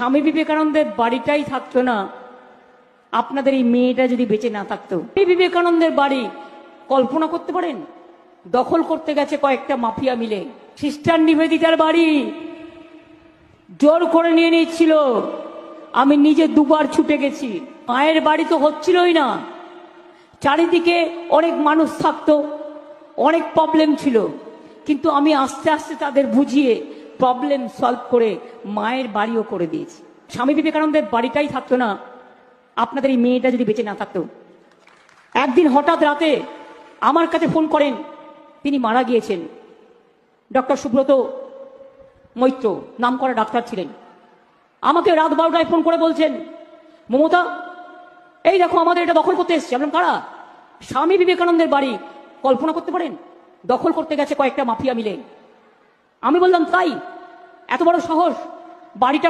স্বামী বিবেকানন্দের বাড়িটাই থাকতো না আপনাদের এই মেয়েটা যদি বেঁচে না থাকতো। স্বামী বিবেকানন্দের বাড়ি কল্পনা করতে পারেন? দখল করতে গেছে কয়েকটা মাফিয়া মিলে। সিস্টার নিবেদিতার বাড়ি জোর করে নিয়ে নিচ্ছিল। আমি নিজে দুবার ছুটে গেছি। মায়ের বাড়ি তো হচ্ছিলই না, চারিদিকে অনেক মানুষ থাকতো, অনেক প্রবলেম ছিল, কিন্তু আমি আস্তে আস্তে তাদের বুঝিয়ে প্রবলেম সলভ করে মায়ের বাড়িও করে দিয়েছি। স্বামী বিবেকানন্দের বাড়িটাই থাকতো না আপনাদের এই মেয়েটা যদি বেঁচে না থাকতো। একদিন হঠাৎ রাতে আমার কাছে ফোন করেন, তিনি মারা গিয়েছেন। ডক্টর সুব্রত মৈত্র নাম করা ডাক্তার ছিলেন। আমাকে রাত 12টায় ফোন করে বলছেন, মমতা এই দেখো আমাদের এটা দখল করতে এসছে। আমরা কারা? স্বামী বিবেকানন্দের বাড়ি। কল্পনা করতে পারেন? দখল করতে গেছে কয়েকটা মাফিয়া মিলে। আমি বললাম তাই? এত বড় সাহস? বাড়িটা